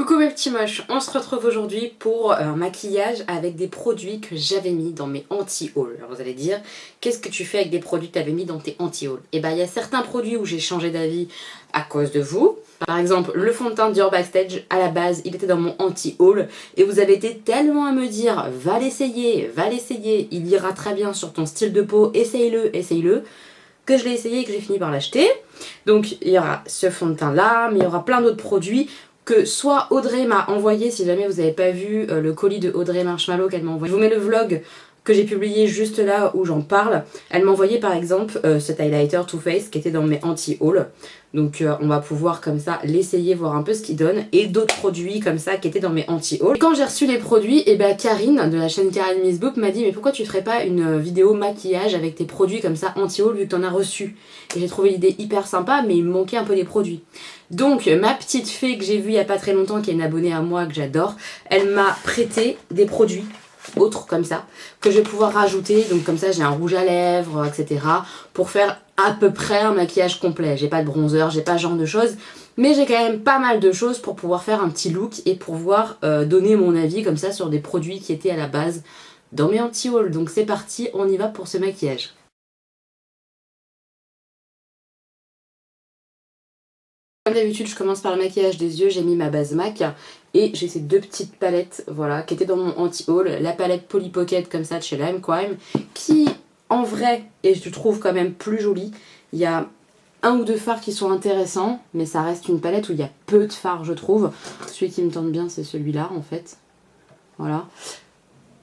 Coucou mes petits moches, on se retrouve aujourd'hui pour un maquillage avec des produits que j'avais mis dans mes anti-hauls. Alors vous allez dire, qu'est-ce que tu fais avec des produits que tu avais mis dans tes anti-hauls? Et ben il y a certains produits où j'ai changé d'avis à cause de vous. Par exemple, le fond de teint Dior Backstage, à la base, il était dans mon anti-haul et vous avez été tellement à me dire, va l'essayer, il ira très bien sur ton style de peau, essaye-le, que je l'ai essayé et que j'ai fini par l'acheter. Donc il y aura ce fond de teint là, mais il y aura plein d'autres produits que soit Audrey m'a envoyé, si jamais vous n'avez pas vu le colis de Audrey Marshmallow qu'elle m'a envoyé. Je vous mets le vlog que j'ai publié juste là où j'en parle. Elle m'a envoyé par exemple cet highlighter Too Faced qui était dans mes anti-hauls. Donc on va pouvoir comme ça l'essayer, voir un peu ce qu'il donne. Et d'autres produits comme ça qui étaient dans mes anti-hauls. Quand j'ai reçu les produits, et ben Karine de la chaîne Karine Miss Boop m'a dit mais pourquoi tu ferais pas une vidéo maquillage avec tes produits comme ça anti-haul vu que t'en as reçu. Et j'ai trouvé l'idée hyper sympa mais il me manquait un peu des produits. Donc ma petite fée que j'ai vue il y a pas très longtemps, qui est une abonnée à moi que j'adore, elle m'a prêté des produits autres comme ça que je vais pouvoir rajouter. Donc comme ça j'ai un rouge à lèvres, etc. pour faire à peu près un maquillage complet. J'ai pas de bronzer, j'ai pas ce genre de choses, mais j'ai quand même pas mal de choses pour pouvoir faire un petit look et pouvoir donner mon avis comme ça sur des produits qui étaient à la base dans mes anti-hauls. Donc c'est parti, on y va pour ce maquillage. Comme d'habitude, je commence par le maquillage des yeux. J'ai mis ma base MAC et j'ai ces deux petites palettes, voilà, qui étaient dans mon anti-haul. La palette Polly Pocket comme ça de chez Lime Crime, qui en vrai, et je trouve quand même plus jolie. Il y a un ou deux fards qui sont intéressants, mais ça reste une palette où il y a peu de fards, je trouve. Celui qui me tente bien, c'est celui-là en fait. Voilà.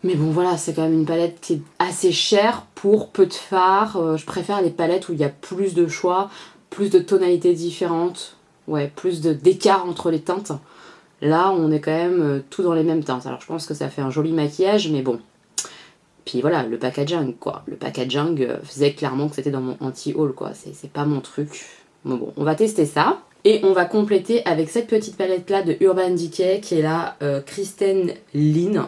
Mais bon voilà, c'est quand même une palette qui est assez chère pour peu de fards. Je préfère les palettes où il y a plus de choix, plus de tonalités différentes. Ouais, plus d'écart entre les teintes. Là, on est quand même tout dans les mêmes teintes. Alors, je pense que ça fait un joli maquillage, mais bon. Puis voilà, le packaging, quoi. Le packaging faisait clairement que c'était dans mon anti-haul, quoi. C'est pas mon truc. Mais bon, on va tester ça. Et on va compléter avec cette petite palette-là de Urban Decay, qui est la Kristen Lynn.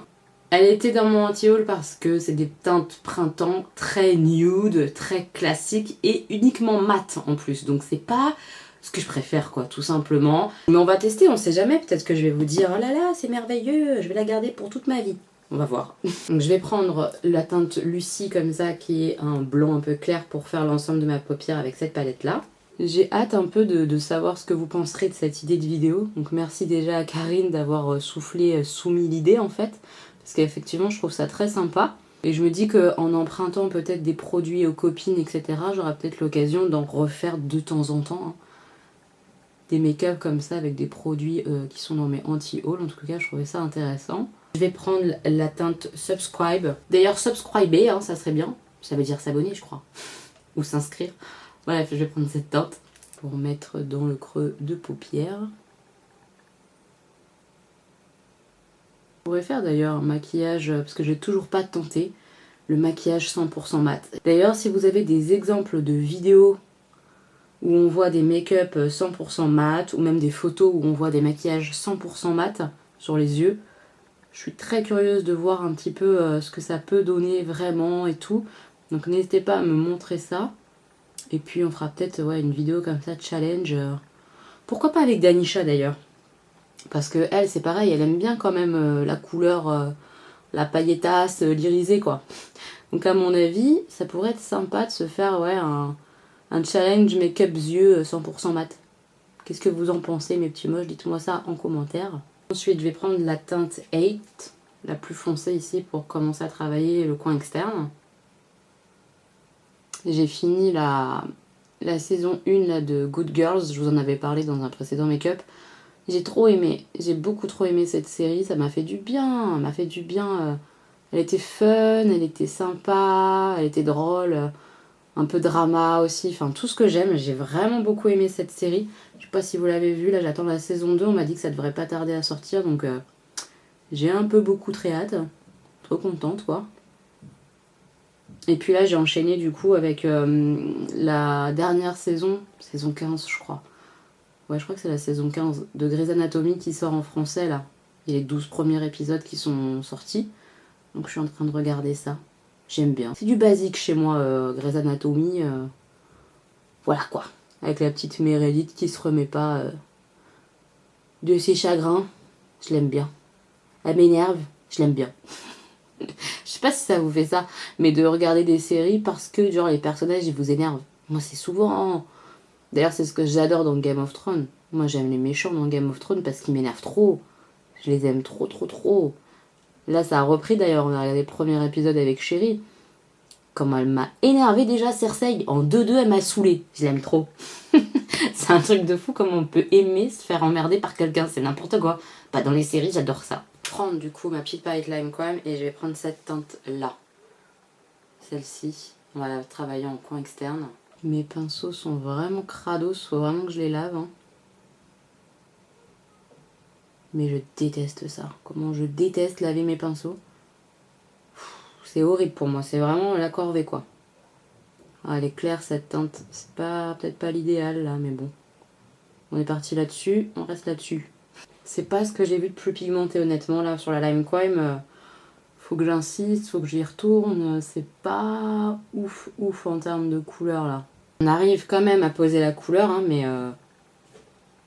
Elle était dans mon anti-haul parce que c'est des teintes printemps très nude, très classiques et uniquement mat en plus. Donc c'est pas ce que je préfère quoi, tout simplement. Mais on va tester, on sait jamais, peut-être que je vais vous dire oh là là c'est merveilleux, je vais la garder pour toute ma vie. On va voir. Donc je vais prendre la teinte Lucie comme ça qui est un blanc un peu clair pour faire l'ensemble de ma paupière avec cette palette là. J'ai hâte un peu de savoir ce que vous penserez de cette idée de vidéo. Donc merci déjà à Karine d'avoir soumis l'idée en fait. Parce qu'effectivement je trouve ça très sympa. Et je me dis qu'en empruntant peut-être des produits aux copines etc. j'aurai peut-être l'occasion d'en refaire de temps en temps. Hein. Des make-up comme ça avec des produits qui sont dans mes anti-hauls. En tout cas je trouvais ça intéressant. Je vais prendre la teinte Subscribe. D'ailleurs subscriber hein, ça serait bien. Ça veut dire s'abonner je crois. Ou s'inscrire. Bref, je vais prendre cette teinte pour mettre dans le creux de paupière. Je pourrais faire d'ailleurs un maquillage, parce que j'ai toujours pas tenté, le maquillage 100% mat. D'ailleurs, si vous avez des exemples de vidéos où on voit des make-up 100% mat, ou même des photos où on voit des maquillages 100% mat sur les yeux, je suis très curieuse de voir un petit peu ce que ça peut donner vraiment et tout. Donc n'hésitez pas à me montrer ça. Et puis on fera peut-être ouais, une vidéo comme ça, challenge. Pourquoi pas avec Danisha d'ailleurs. Parce que elle, c'est pareil, elle aime bien quand même la couleur, la pailletasse, l'irisé quoi. Donc à mon avis, ça pourrait être sympa de se faire ouais, un challenge make-up yeux 100% mat. Qu'est-ce que vous en pensez mes petits moches? Dites-moi ça en commentaire. Ensuite, je vais prendre la teinte 8, la plus foncée ici pour commencer à travailler le coin externe. J'ai fini la saison 1 là, de Good Girls, je vous en avais parlé dans un précédent make-up. J'ai trop aimé, j'ai beaucoup trop aimé cette série, ça m'a fait du bien, elle m'a fait du bien. Elle était fun, elle était sympa, elle était drôle, un peu drama aussi, enfin tout ce que j'aime. J'ai vraiment beaucoup aimé cette série. Je sais pas si vous l'avez vue, là j'attends la saison 2, on m'a dit que ça devrait pas tarder à sortir, donc j'ai un peu beaucoup très hâte. Trop contente quoi. Et puis là j'ai enchaîné du coup avec la dernière saison, saison 15 je crois. Ouais je crois que c'est la saison 15 de Grey's Anatomy qui sort en français là. Il y a les 12 premiers épisodes qui sont sortis. Donc je suis en train de regarder ça. J'aime bien. C'est du basique chez moi Grey's Anatomy. Voilà quoi. Avec la petite Meredith qui se remet pas de ses chagrins. je l'aime bien. Elle m'énerve, je l'aime bien. Je sais pas si ça vous fait ça, mais de regarder des séries parce que genre les personnages ils vous énervent. Moi c'est souvent... D'ailleurs c'est ce que j'adore dans Game of Thrones. Moi j'aime les méchants dans Game of Thrones parce qu'ils m'énervent trop. Je les aime trop trop trop. Là ça a repris d'ailleurs, on a regardé le premier épisode avec Chérie. Comment elle m'a énervé déjà Cersei. En 2-2 elle m'a saoulée. Je l'aime trop. C'est un truc de fou comment on peut aimer se faire emmerder par quelqu'un. C'est n'importe quoi. Pas dans les séries, j'adore ça. Prendre du coup ma petite palette Lime Crime et je vais prendre cette teinte là. Celle-ci. On va la travailler en coin externe. Mes pinceaux sont vraiment crados. Faut vraiment que je les lave. Hein. Mais je déteste ça. Comment je déteste laver mes pinceaux. C'est horrible pour moi. C'est vraiment la corvée quoi. Ah, elle est claire cette teinte. C'est pas peut-être pas l'idéal là, mais bon. On est parti là-dessus. On reste là-dessus. C'est pas ce que j'ai vu de plus pigmenté honnêtement là sur la Lime Crime. Faut que j'insiste, faut que j'y retourne. C'est pas ouf ouf en termes de couleur là. On arrive quand même à poser la couleur, hein, mais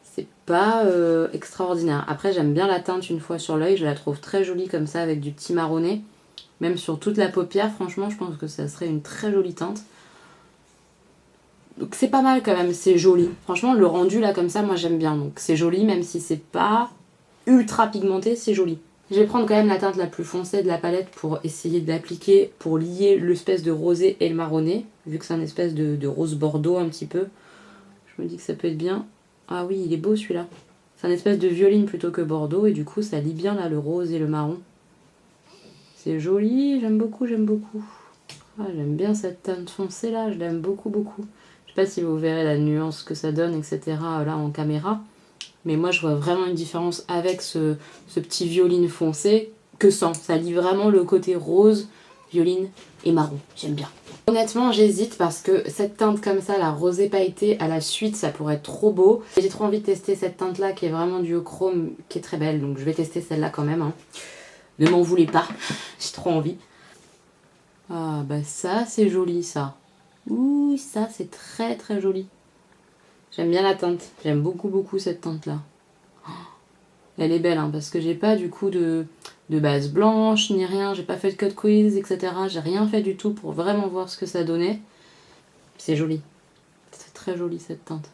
c'est pas extraordinaire. Après j'aime bien la teinte une fois sur l'œil. Je la trouve très jolie comme ça avec du petit marronné. Même sur toute la paupière, franchement je pense que ça serait une très jolie teinte. Donc c'est pas mal quand même, c'est joli. Franchement le rendu là comme ça moi j'aime bien. Donc c'est joli même si c'est pas ultra pigmenté, c'est joli. Je vais prendre quand même la teinte la plus foncée de la palette pour essayer de l'appliquer, pour lier l'espèce de rosé et le marronné. Vu que c'est un espèce de rose bordeaux un petit peu. Je me dis que ça peut être bien. Ah oui il est beau celui-là. C'est un espèce de violine plutôt que bordeaux et du coup ça lie bien là le rose et le marron. C'est joli, j'aime beaucoup, j'aime beaucoup. Ah, j'aime bien cette teinte foncée là, je l'aime beaucoup beaucoup. Je sais pas si vous verrez la nuance que ça donne, etc. là en caméra. Mais moi je vois vraiment une différence avec ce petit violine foncé que sans. Ça lie vraiment le côté rose, violine et marron. J'aime bien. Honnêtement j'hésite parce que cette teinte comme ça, la rosée pailletée à la suite, ça pourrait être trop beau. J'ai trop envie de tester cette teinte là qui est vraiment du chrome, qui est très belle. Donc je vais tester celle-là quand même. Hein. Ne m'en voulez pas, j'ai trop envie. Ah bah ça c'est joli ça. Ouh, ça c'est très très joli. J'aime bien la teinte. J'aime beaucoup beaucoup cette teinte là. Elle est belle hein, parce que j'ai pas du coup de base blanche ni rien. J'ai pas fait de cut quiz etc. J'ai rien fait du tout pour vraiment voir ce que ça donnait. C'est joli. C'est très joli cette teinte.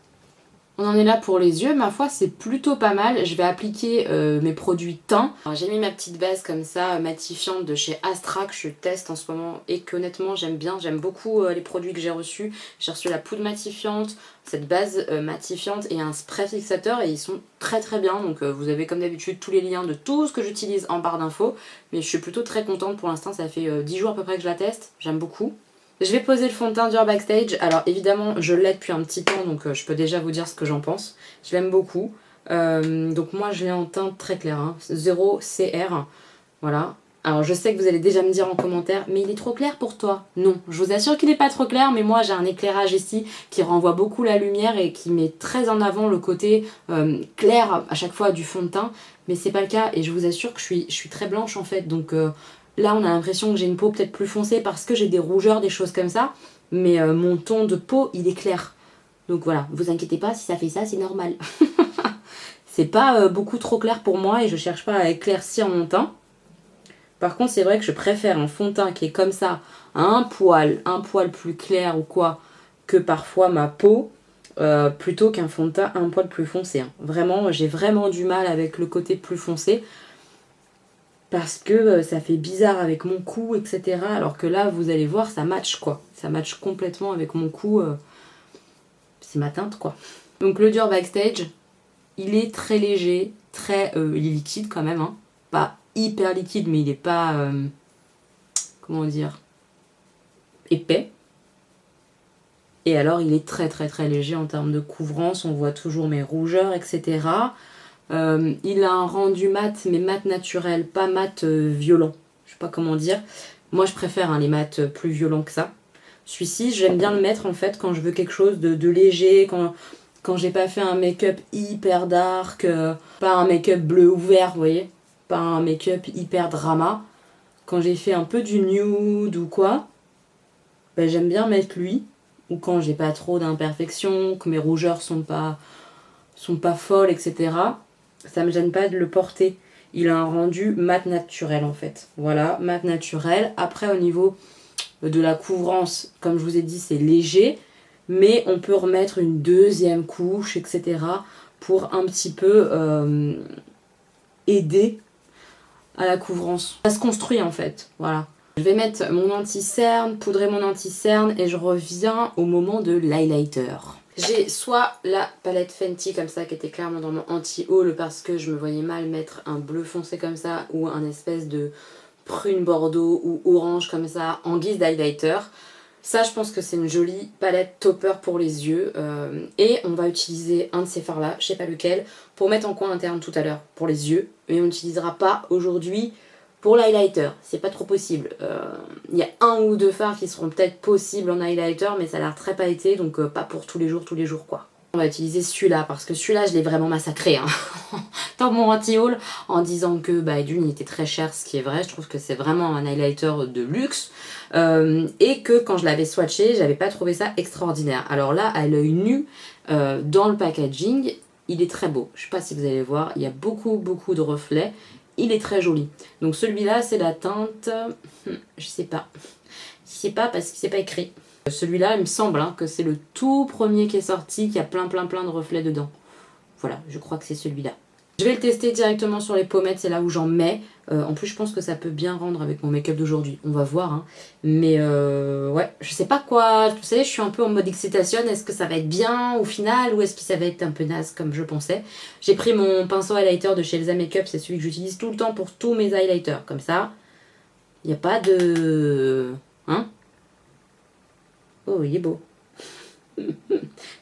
On en est là pour les yeux, ma foi c'est plutôt pas mal. Je vais appliquer mes produits teint. J'ai mis ma petite base comme ça, matifiante de chez Astra que je teste en ce moment et qu'honnêtement j'aime bien. J'aime beaucoup les produits que j'ai reçus. J'ai reçu la poudre matifiante, cette base matifiante et un spray fixateur et ils sont très très bien. Donc vous avez comme d'habitude tous les liens de tout ce que j'utilise en barre d'infos. Mais je suis plutôt très contente pour l'instant, ça fait 10 jours à peu près que je la teste. J'aime beaucoup. Je vais poser le fond de teint d'Ur Backstage. Alors évidemment je l'ai depuis un petit temps donc je peux déjà vous dire ce que j'en pense. Je l'aime beaucoup. Donc moi je l'ai en teinte très claire, hein, 0 CR. Voilà. Alors je sais que vous allez déjà me dire en commentaire, mais il est trop clair pour toi. Non, je vous assure qu'il n'est pas trop clair, mais moi j'ai un éclairage ici qui renvoie beaucoup la lumière et qui met très en avant le côté clair à chaque fois du fond de teint. Mais c'est pas le cas et je vous assure que je suis très blanche en fait. Donc là on a l'impression que j'ai une peau peut-être plus foncée parce que j'ai des rougeurs, des choses comme ça. Mais mon ton de peau il est clair. Donc voilà, vous inquiétez pas, si ça fait ça c'est normal. C'est pas beaucoup trop clair pour moi et je cherche pas à éclaircir mon teint. Par contre c'est vrai que je préfère un fond de teint qui est comme ça, un poil plus clair ou quoi, que parfois ma peau, plutôt qu'un fond de teint un poil plus foncé. Hein. Vraiment, j'ai vraiment du mal avec le côté plus foncé. Parce que ça fait bizarre avec mon cou, etc. Alors que là, vous allez voir, ça match quoi. Ça match complètement avec mon cou. C'est ma teinte quoi. Donc le Dior Backstage, il est très léger, très il est liquide quand même. Hein. Pas hyper liquide, mais il est pas... comment dire, épais. Et alors il est très très très léger en termes de couvrance. On voit toujours mes rougeurs, etc. Il a un rendu mat, mais mat naturel, pas mat violent. Je sais pas comment dire. Moi je préfère hein, les mats plus violents que ça. Celui-ci, j'aime bien le mettre en fait quand je veux quelque chose de léger, quand j'ai pas fait un make-up hyper dark, pas un make-up bleu ouvert, vous voyez, pas un make-up hyper drama. Quand j'ai fait un peu du nude ou quoi, ben, j'aime bien mettre lui. Ou quand j'ai pas trop d'imperfections, que mes rougeurs sont pas folles, etc. Ça me gêne pas de le porter. il a un rendu mat naturel en fait. Voilà, mat naturel. Après au niveau de la couvrance, comme je vous ai dit, c'est léger, mais on peut remettre une deuxième couche, etc. pour un petit peu aider à la couvrance. Ça se construit en fait, voilà. Je vais mettre mon anti-cerne, poudrer mon anti-cerne et je reviens au moment de l'highlighter. J'ai soit la palette Fenty comme ça qui était clairement dans mon anti-haul parce que je me voyais mal mettre un bleu foncé comme ça ou un espèce de prune bordeaux ou orange comme ça en guise d'highlighter. Ça je pense que c'est une jolie palette topper pour les yeux et on va utiliser un de ces fards là, je sais pas lequel, pour mettre en coin interne tout à l'heure pour les yeux, mais on n'utilisera pas aujourd'hui pour l'highlighter, c'est pas trop possible. Il y a un ou deux fards qui seront peut-être possibles en highlighter, mais ça a l'air très pailleté, donc pas pour tous les jours quoi. On va utiliser celui-là, parce que celui-là je l'ai vraiment massacré hein. Dans mon anti-haul, en disant que d'une il était très cher, ce qui est vrai, je trouve que c'est vraiment un highlighter de luxe, et que quand je l'avais swatché, j'avais pas trouvé ça extraordinaire. Alors là, à l'œil nu, dans le packaging, il est très beau. Je sais pas si vous allez voir, il y a beaucoup de reflets. Il est très joli. Donc celui-là, c'est la teinte... Je sais pas. Je sais pas parce que c'est pas écrit. Celui-là, il me semble que c'est le tout premier qui est sorti, qui a plein de reflets dedans. Voilà, je crois que c'est celui-là. Je vais le tester directement sur les pommettes, c'est là où j'en mets. En plus, je pense que ça peut bien rendre avec mon make-up d'aujourd'hui. On va voir. Hein. Mais ouais, je sais pas quoi. Vous savez, je suis un peu en mode excitation. Est-ce que ça va être bien au final ou est-ce que ça va être un peu naze comme je pensais? J'ai pris mon pinceau highlighter de chez Elsa Makeup. C'est celui que j'utilise tout le temps pour tous mes highlighters. Comme ça, il n'y a pas de... Hein? Oh, il est beau.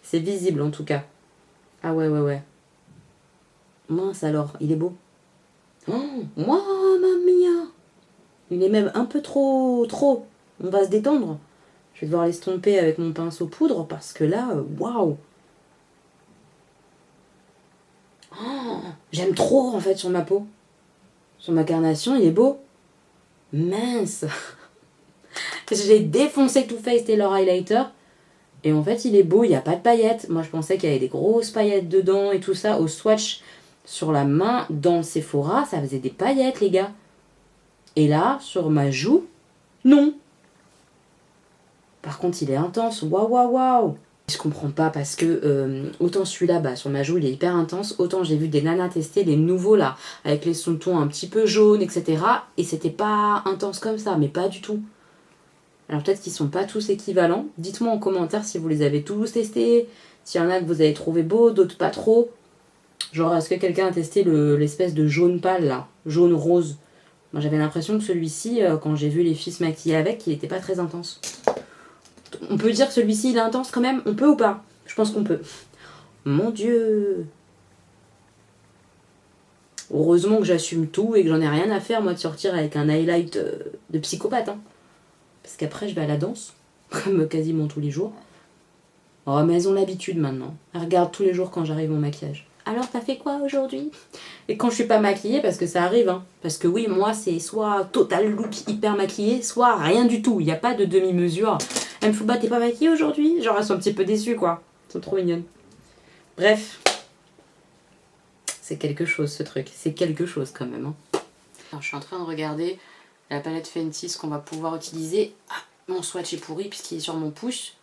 C'est visible en tout cas. Ah ouais. Mince alors, il est beau. Oh, mamma mia! Il est même un peu trop. On va se détendre. Je vais devoir l'estomper avec mon pinceau poudre parce que là, waouh! Oh, j'aime trop en fait sur ma peau. Sur ma carnation, il est beau. Mince! J'ai défoncé Too Faced et leur highlighter. Et en fait, il est beau, il n'y a pas de paillettes. Moi, je pensais qu'il y avait des grosses paillettes dedans et tout ça. Au swatch sur la main, dans le Sephora, ça faisait des paillettes, les gars. Et là, sur ma joue, non. Par contre, il est intense. Waouh. Je comprends pas parce que autant celui-là, sur ma joue, il est hyper intense. Autant j'ai vu des nanas tester les nouveaux là, avec les sous-tons un petit peu jaunes, etc. Et c'était pas intense comme ça, mais pas du tout. Alors peut-être qu'ils sont pas tous équivalents. Dites-moi en commentaire si vous les avez tous testés. S'il y en a que vous avez trouvé beau, d'autres pas trop. Genre, est-ce que quelqu'un a testé l'espèce de jaune pâle là, jaune rose? Moi j'avais l'impression que celui-ci, quand j'ai vu les filles se maquiller avec, il était pas très intense. On peut dire que celui-ci il est intense quand même? On peut ou pas? Je pense qu'on peut. Mon Dieu! Heureusement que j'assume tout et que j'en ai rien à faire moi de sortir avec un highlight de psychopathe. Hein. Parce qu'après je vais à la danse, comme quasiment tous les jours. Oh mais elles ont l'habitude maintenant. Elles regardent tous les jours quand j'arrive au maquillage. Alors t'as fait quoi aujourd'hui? Et quand je suis pas maquillée, parce que ça arrive, hein. Parce que oui, moi c'est soit total look hyper maquillée, soit rien du tout. Il n'y a pas de demi-mesure. Elle me fout, bah t'es pas maquillée aujourd'hui? Genre elles sont un petit peu déçues quoi. Elles sont trop mignonnes. Bref. C'est quelque chose ce truc. C'est quelque chose quand même. Hein. Alors je suis en train de regarder la palette Fenty, ce qu'on va pouvoir utiliser. Ah, mon swatch est pourri puisqu'il est sur mon pouce.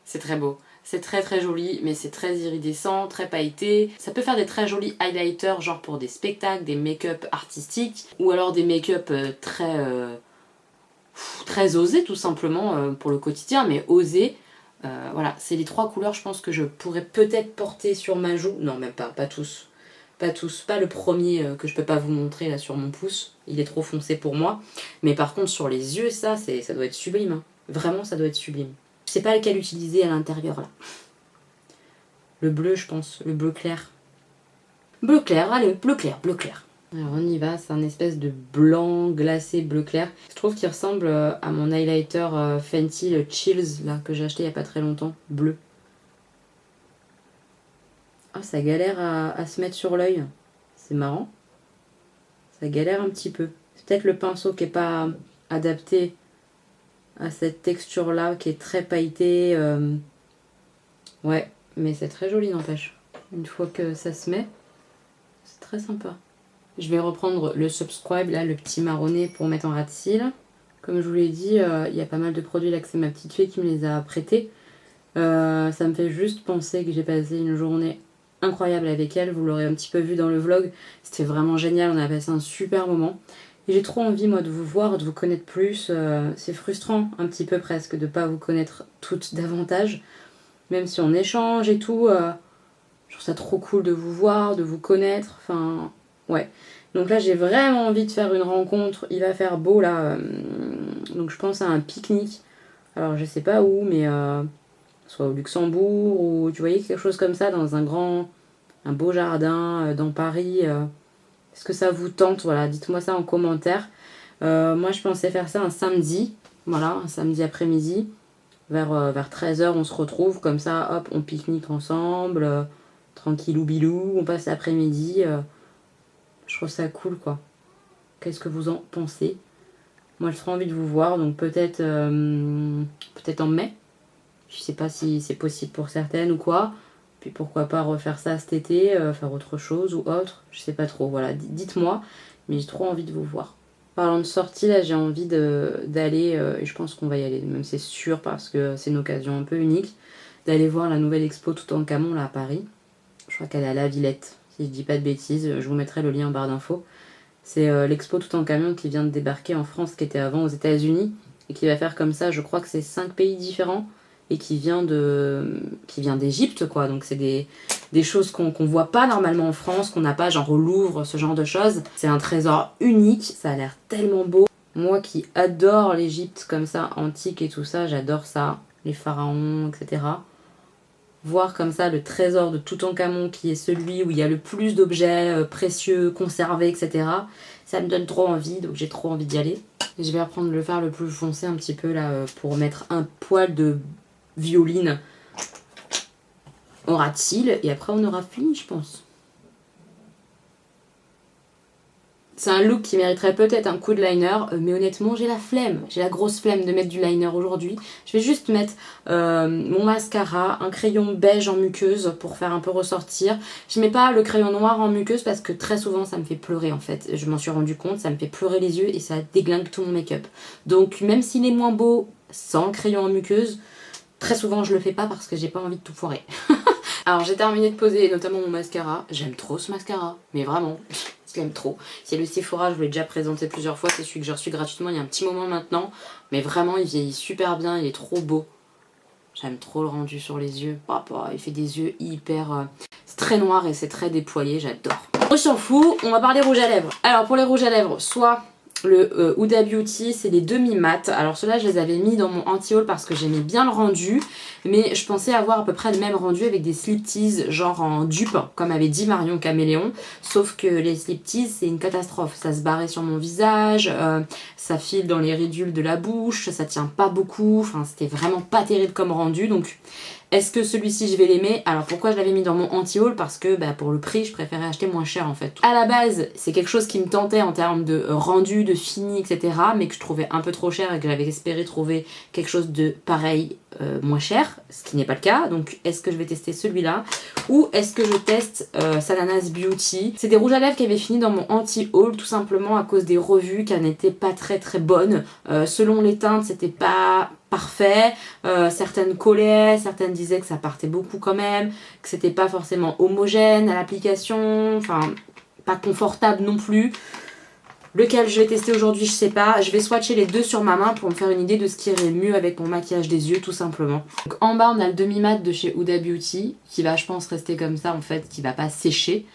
C'est très beau. C'est très joli, mais c'est très iridescent, très pailleté. Ça peut faire des très jolis highlighters, genre pour des spectacles, des make-up artistiques, ou alors des make-up très osés tout simplement pour le quotidien, mais osés. Voilà, c'est les trois couleurs je pense que je pourrais peut-être porter sur ma joue. Non, même pas tous. Pas tous, pas le premier que je peux pas vous montrer là sur mon pouce. Il est trop foncé pour moi. Mais par contre sur les yeux, ça doit être sublime. Hein. Vraiment, ça doit être sublime. Je sais pas lequel utiliser à l'intérieur là. Le bleu, je pense. Le bleu clair. Bleu clair, allez, bleu clair. Alors on y va, c'est un espèce de blanc glacé bleu clair. Je trouve qu'il ressemble à mon highlighter Fenty, le Chills, là, que j'ai acheté il y a pas très longtemps. Bleu. Ah, ça galère à se mettre sur l'œil. C'est marrant. Ça galère un petit peu. C'est peut-être le pinceau qui est pas adapté à cette texture-là, qui est très pailletée. Ouais, mais c'est très joli, n'empêche. Une fois que ça se met, c'est très sympa. Je vais reprendre le Subscribe, là, le petit marronné pour mettre en ras de cils. Comme je vous l'ai dit, il y a pas mal de produits là que c'est ma petite fille qui me les a prêtés. Ça me fait juste penser que j'ai passé une journée incroyable avec elle. Vous l'aurez un petit peu vu dans le vlog. C'était vraiment génial, on a passé un super moment. Et j'ai trop envie, moi, de vous voir, de vous connaître plus. C'est frustrant, un petit peu presque, de ne pas vous connaître toutes davantage. Même si on échange et tout, je trouve ça trop cool de vous voir, de vous connaître. Enfin, ouais. Donc là, j'ai vraiment envie de faire une rencontre. Il va faire beau, là. Donc je pense à un pique-nique. Alors, je sais pas où, mais soit au Luxembourg, ou tu voyais quelque chose comme ça, dans un beau jardin, dans Paris. Est-ce que ça vous tente? Voilà, dites-moi ça en commentaire. Moi, je pensais faire ça un samedi. Voilà, un samedi après-midi. Vers 13h, on se retrouve. Comme ça, hop, on pique-nique ensemble. Tranquillou bilou. On passe l'après-midi. Je trouve ça cool, quoi. Qu'est-ce que vous en pensez? Moi, j'ai trop envie de vous voir. Donc, peut-être en mai. Je sais pas si c'est possible pour certaines ou quoi. Puis pourquoi pas refaire ça cet été, faire autre chose ou autre, je sais pas trop, voilà, dites-moi, mais j'ai trop envie de vous voir. Parlant de sortie, là j'ai envie d'aller, et je pense qu'on va y aller, même c'est sûr parce que c'est une occasion un peu unique, d'aller voir la nouvelle expo Toutankhamon là à Paris. Je crois qu'elle est à la Villette, si je dis pas de bêtises, je vous mettrai le lien en barre d'infos. C'est l'expo Toutankhamon qui vient de débarquer en France, qui était avant aux États-Unis et qui va faire comme ça, je crois que c'est 5 pays différents. Et qui vient d'Égypte, quoi. Donc c'est des choses qu'on voit pas normalement en France, qu'on n'a pas, genre au Louvre, ce genre de choses. C'est un trésor unique, ça a l'air tellement beau. Moi qui adore l'Égypte comme ça, antique et tout ça, j'adore ça. Les pharaons, etc. Voir comme ça le trésor de Toutankhamon, qui est celui où il y a le plus d'objets précieux, conservés, etc. Ça me donne trop envie, donc j'ai trop envie d'y aller. Je vais reprendre le fard le plus foncé un petit peu là, pour mettre un poil de violine au ras de cils et après on aura fini, je pense. C'est un look qui mériterait peut-être un coup de liner, mais honnêtement j'ai la flemme, j'ai la grosse flemme de mettre du liner aujourd'hui. Je vais juste mettre mon mascara, un crayon beige en muqueuse pour faire un peu ressortir. Je mets pas le crayon noir en muqueuse parce que très souvent ça me fait pleurer en fait. Je m'en suis rendu compte, ça me fait pleurer les yeux et ça déglingue tout mon make-up. Donc même s'il est moins beau sans le crayon en muqueuse, très souvent je le fais pas parce que j'ai pas envie de tout foirer. Alors j'ai terminé de poser notamment mon mascara. J'aime trop ce mascara, mais vraiment, je l'aime trop. C'est le Sephora, je vous l'ai déjà présenté plusieurs fois. C'est celui que j'ai reçu gratuitement il y a un petit moment maintenant. Mais vraiment il vieillit super bien, il est trop beau. J'aime trop le rendu sur les yeux. Il fait des yeux hyper... C'est très noir et c'est très déployé, j'adore. On s'en fout, on va parler rouge à lèvres. Alors pour les rouges à lèvres, soit... Le Huda Beauty, c'est les demi-mat. Alors ceux-là, je les avais mis dans mon anti-haul parce que j'aimais bien le rendu. Mais je pensais avoir à peu près le même rendu avec des slip tease, genre en dupe, comme avait dit Marion Caméléon. Sauf que les slip tease, c'est une catastrophe. Ça se barrait sur mon visage, ça file dans les ridules de la bouche, ça tient pas beaucoup. Enfin, c'était vraiment pas terrible comme rendu. Donc, est-ce que celui-ci, je vais l'aimer? Alors, pourquoi je l'avais mis dans mon anti-haul? Parce que pour le prix, je préférais acheter moins cher en fait. À la base, c'est quelque chose qui me tentait en termes de rendu, de fini, etc. Mais que je trouvais un peu trop cher et que j'avais espéré trouver quelque chose de pareil, moins cher. Ce qui n'est pas le cas. Donc, est-ce que je vais tester celui-là? Ou est-ce que je teste Sananas Beauty? C'est des rouges à lèvres qui avaient fini dans mon anti-haul tout simplement à cause des revues qui n'étaient pas très très bonnes. Selon les teintes, c'était pas parfait, certaines collaient, certaines disaient que ça partait beaucoup quand même, que c'était pas forcément homogène à l'application, enfin pas confortable non plus. Lequel je vais tester aujourd'hui, je sais pas. Je vais swatcher les deux sur ma main pour me faire une idée de ce qui irait mieux avec mon maquillage des yeux tout simplement. Donc en bas on a le demi-mat de chez Huda Beauty qui va je pense rester comme ça en fait, qui va pas sécher.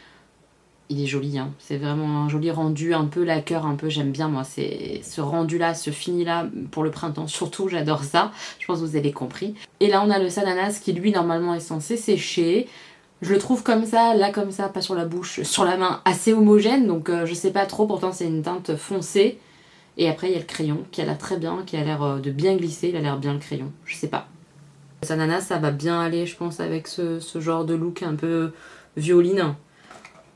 Il est joli, hein. C'est vraiment un joli rendu, un peu lacquer, un peu j'aime bien moi, c'est ce rendu là, ce fini là pour le printemps surtout, j'adore ça, je pense que vous avez compris. Et là on a le Sananas qui lui normalement est censé sécher, je le trouve comme ça, là comme ça, pas sur la bouche, sur la main, assez homogène, donc je sais pas trop, pourtant c'est une teinte foncée. Et après il y a le crayon qui a l'air très bien, qui a l'air de bien glisser, il a l'air bien le crayon, je sais pas. Le Sananas ça va bien aller je pense avec ce genre de look un peu violine.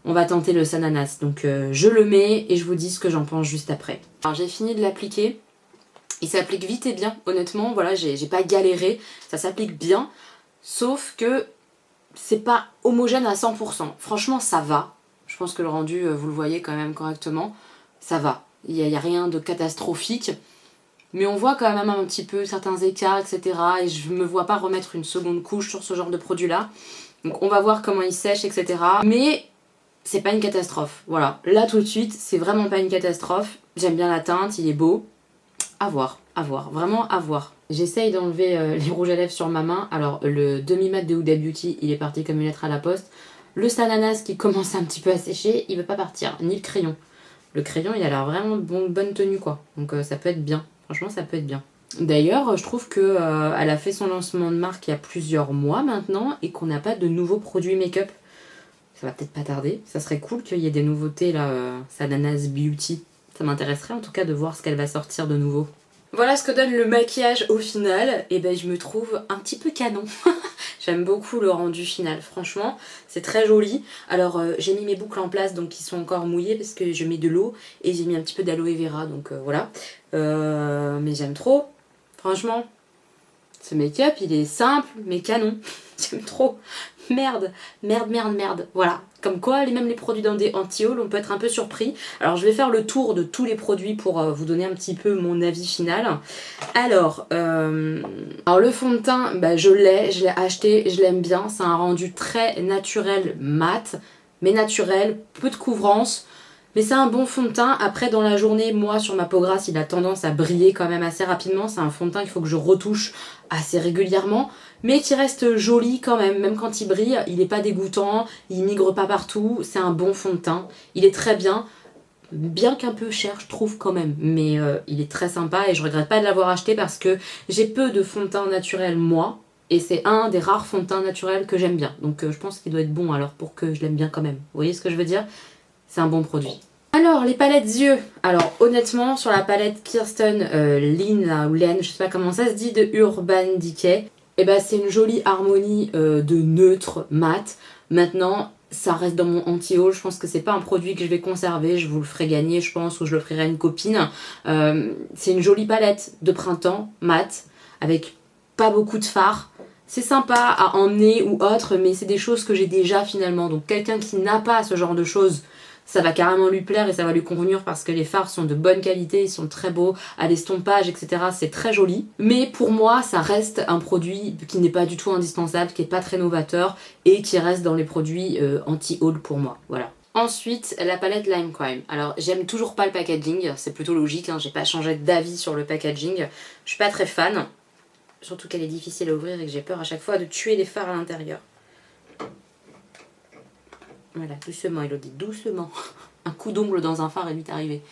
On va tenter le Sananas, donc je le mets et je vous dis ce que j'en pense juste après. Alors j'ai fini de l'appliquer, il s'applique vite et bien, honnêtement, voilà, j'ai pas galéré, ça s'applique bien, sauf que c'est pas homogène à 100%. Franchement ça va, Je pense que le rendu, vous le voyez quand même correctement. Ça va, il n'y a rien de catastrophique. Mais on voit quand même un petit peu certains écarts, etc. Et je me vois pas remettre une seconde couche sur ce genre de produit-là. Donc on va voir comment il sèche, etc. Mais c'est pas une catastrophe. Voilà, là tout de suite, c'est vraiment pas une catastrophe. J'aime bien la teinte, il est beau. À voir, vraiment à voir. J'essaye d'enlever les rouges à lèvres sur ma main. Alors le demi-mat de Huda Beauty, il est parti comme une lettre à la poste. Le Sananas qui commence un petit peu à sécher, il veut pas partir. Ni le crayon. Le crayon, il a l'air vraiment bonne tenue quoi. Donc ça peut être bien. Franchement, ça peut être bien. D'ailleurs, je trouve que elle a fait son lancement de marque il y a plusieurs mois maintenant et qu'on n'a pas de nouveaux produits make-up. Ça va peut-être pas tarder. Ça serait cool qu'il y ait des nouveautés là, Sananas Beauty. Ça m'intéresserait en tout cas de voir ce qu'elle va sortir de nouveau. Voilà ce que donne le maquillage au final. Et ben je me trouve un petit peu canon. J'aime beaucoup le rendu final, franchement, c'est très joli. Alors j'ai mis mes boucles en place donc ils sont encore mouillées parce que je mets de l'eau et j'ai mis un petit peu d'aloe vera donc voilà. Mais j'aime trop, franchement. Ce make-up il est simple mais canon. J'aime trop. Merde. Voilà. Comme quoi, même les produits dans des anti-haul, on peut être un peu surpris. Alors, je vais faire le tour de tous les produits pour vous donner un petit peu mon avis final. Alors le fond de teint, bah, je l'ai acheté, je l'aime bien. C'est un rendu très naturel, mat, mais naturel, peu de couvrance. Mais c'est un bon fond de teint. Après, dans la journée, moi, sur ma peau grasse, il a tendance à briller quand même assez rapidement. C'est un fond de teint qu'il faut que je retouche assez régulièrement. Mais qui reste joli quand même. Même quand il brille, il n'est pas dégoûtant. Il migre pas partout. C'est un bon fond de teint. Il est très bien. Bien qu'un peu cher, je trouve quand même. Mais il est très sympa et je regrette pas de l'avoir acheté parce que j'ai peu de fond de teint naturel, moi. Et c'est un des rares fonds de teint naturels que j'aime bien. Donc je pense qu'il doit être bon alors pour que je l'aime bien quand même. Vous voyez ce que je veux dire ? C'est un bon produit. Alors, les palettes yeux. Alors, honnêtement, sur la palette Kirsten Lynn, là, ou Len, je sais pas comment ça se dit, de Urban Decay, et ben c'est une jolie harmonie de neutre, mat. Maintenant, ça reste dans mon anti-haul. Je pense que c'est pas un produit que je vais conserver. Je vous le ferai gagner, je pense, ou je le ferai à une copine. C'est une jolie palette de printemps, mat, avec pas beaucoup de fard. C'est sympa à emmener ou autre, mais c'est des choses que j'ai déjà finalement. Donc, quelqu'un qui n'a pas ce genre de choses, ça va carrément lui plaire et ça va lui convenir parce que les fards sont de bonne qualité, ils sont très beaux, à l'estompage, etc. C'est très joli. Mais pour moi, ça reste un produit qui n'est pas du tout indispensable, qui n'est pas très novateur et qui reste dans les produits anti-haul pour moi. Voilà. Ensuite, la palette Lime Crime. Alors, j'aime toujours pas le packaging, c'est plutôt logique, hein, j'ai pas changé d'avis sur le packaging. Je suis pas très fan, surtout qu'elle est difficile à ouvrir et que j'ai peur à chaque fois de tuer les fards à l'intérieur. Voilà, doucement Elodie, doucement. Un coup d'ongle dans un phare est vite arrivé.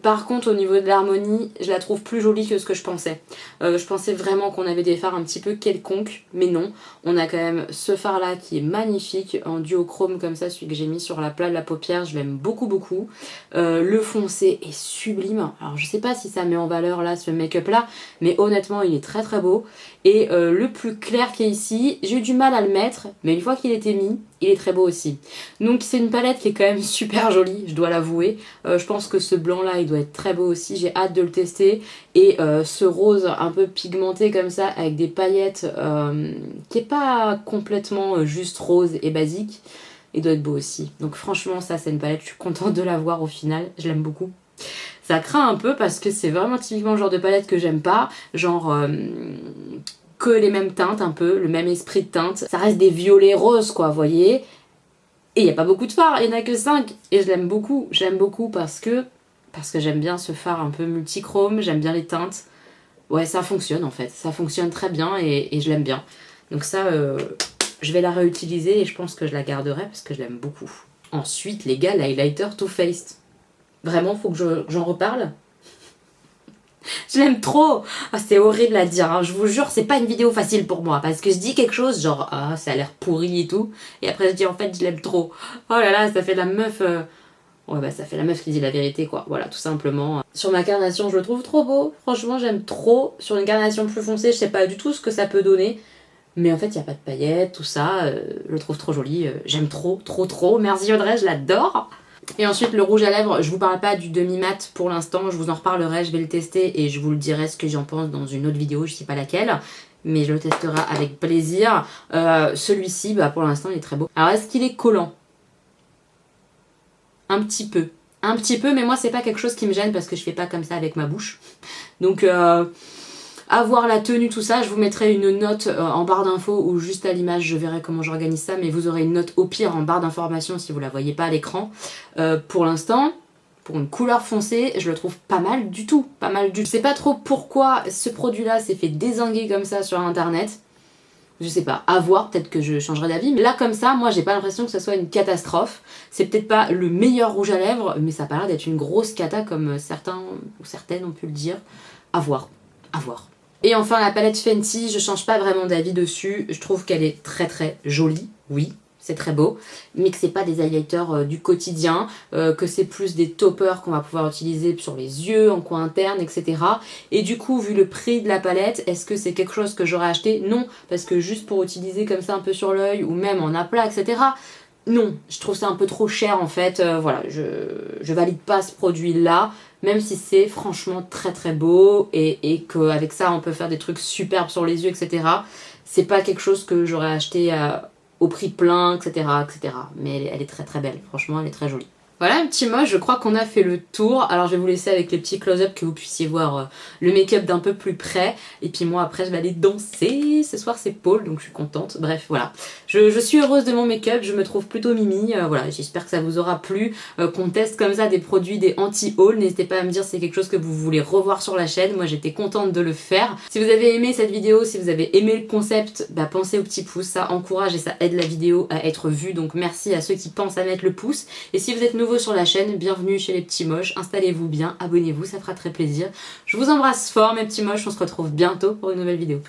Par contre, au niveau de l'harmonie, je la trouve plus jolie que ce que je pensais. Je pensais vraiment qu'on avait des fards un petit peu quelconques, mais non. On a quand même ce phare là qui est magnifique, en duochrome comme ça, celui que j'ai mis sur la plat de la paupière, je l'aime beaucoup beaucoup. Le foncé est sublime. Alors je sais pas si ça met en valeur là ce make-up là, mais honnêtement il est très très beau. Et le plus clair qui est ici, j'ai eu du mal à le mettre, mais une fois qu'il était mis, il est très beau aussi. Donc c'est une palette qui est quand même super jolie, je dois l'avouer. Je pense que ce blanc là il doit être très beau aussi, j'ai hâte de le tester. Et ce rose un peu pigmenté comme ça avec des paillettes qui est pas complètement juste rose et basique, il doit être beau aussi. Donc franchement ça c'est une palette, je suis contente de l'avoir au final, je l'aime beaucoup. Ça craint un peu parce que c'est vraiment typiquement le genre de palette que j'aime pas, genre que les mêmes teintes un peu, le même esprit de teinte. Ça reste des violets roses quoi, vous voyez. Et il n'y a pas beaucoup de fards, il n'y en a que 5. Et je l'aime beaucoup parce que j'aime bien ce fard un peu multichrome, j'aime bien les teintes. Ouais, ça fonctionne en fait, ça fonctionne très bien et je l'aime bien. Donc ça, je vais la réutiliser et je pense que je la garderai parce que je l'aime beaucoup. Ensuite, les gars, l'highlighter Too Faced. Vraiment, faut que j'en reparle. Je l'aime trop. Ah, c'est horrible à dire, hein. Je vous jure, c'est pas une vidéo facile pour moi. Parce que je dis quelque chose, genre, ah, ça a l'air pourri et tout. Et après, je dis, en fait, je l'aime trop. Oh là là, ça fait la meuf... Ouais, bah, ça fait la meuf qui dit la vérité, quoi. Voilà, tout simplement. Sur ma carnation, je le trouve trop beau. Franchement, j'aime trop. Sur une carnation plus foncée, je sais pas du tout ce que ça peut donner. Mais en fait, il n'y a pas de paillettes, tout ça. Je le trouve trop joli. J'aime trop. Merci Audrey, je l'adore. Et ensuite le rouge à lèvres, je vous parle pas du demi-mat pour l'instant, je vous en reparlerai, je vais le tester et je vous le dirai ce que j'en pense dans une autre vidéo, je sais pas laquelle, mais je le testerai avec plaisir. Celui-ci, bah pour l'instant il est très beau. Alors est-ce qu'il est collant? un petit peu. Un petit peu, mais moi c'est pas quelque chose qui me gêne parce que je fais pas comme ça avec ma bouche. Donc avoir la tenue, tout ça, je vous mettrai une note en barre d'infos ou juste à l'image, je verrai comment j'organise ça, mais vous aurez une note au pire en barre d'informations si vous la voyez pas à l'écran. Pour l'instant, pour une couleur foncée, je le trouve pas mal du tout, pas mal du tout. Je sais pas trop pourquoi ce produit-là s'est fait dézinguer comme ça sur internet. Je sais pas, à voir, peut-être que je changerai d'avis. Mais là, comme ça, moi, j'ai pas l'impression que ça soit une catastrophe. C'est peut-être pas le meilleur rouge à lèvres, mais ça a pas l'air d'être une grosse cata comme certains ou certaines ont pu le dire. À voir, à voir. Et enfin, la palette Fenty, je change pas vraiment d'avis dessus. Je trouve qu'elle est très très jolie, oui. C'est très beau, mais que c'est pas des highlighters du quotidien, que c'est plus des toppers qu'on va pouvoir utiliser sur les yeux, en coin interne, etc. Et du coup, vu le prix de la palette, est-ce que c'est quelque chose que j'aurais acheté? Non, parce que juste pour utiliser comme ça un peu sur l'œil, ou même en aplat, etc. Non, je trouve ça un peu trop cher en fait, voilà, je valide pas ce produit-là, même si c'est franchement très très beau, et qu'avec ça on peut faire des trucs superbes sur les yeux, etc. C'est pas quelque chose que j'aurais acheté au prix plein, etc., etc. Mais elle est très très belle, franchement elle est très jolie. Voilà un petit moche, je crois qu'on a fait le tour. Alors je vais vous laisser avec les petits close-up que vous puissiez voir le make-up d'un peu plus près. Et puis moi après je vais aller danser. Ce soir c'est Paul donc je suis contente. Bref voilà. Je suis heureuse de mon make-up, je me trouve plutôt mimi. Voilà, j'espère que ça vous aura plu. Qu'on teste comme ça des produits, des anti-haul. N'hésitez pas à me dire si c'est quelque chose que vous voulez revoir sur la chaîne. Moi j'étais contente de le faire. Si vous avez aimé cette vidéo, si vous avez aimé le concept, bah pensez au petit pouce. Ça encourage et ça aide la vidéo à être vue. Donc merci à ceux qui pensent à mettre le pouce. Et si vous êtes nouveau sur la chaîne, bienvenue chez les petits moches, installez-vous bien, abonnez-vous, ça fera très plaisir. Je vous embrasse fort mes petits moches, on se retrouve bientôt pour une nouvelle vidéo.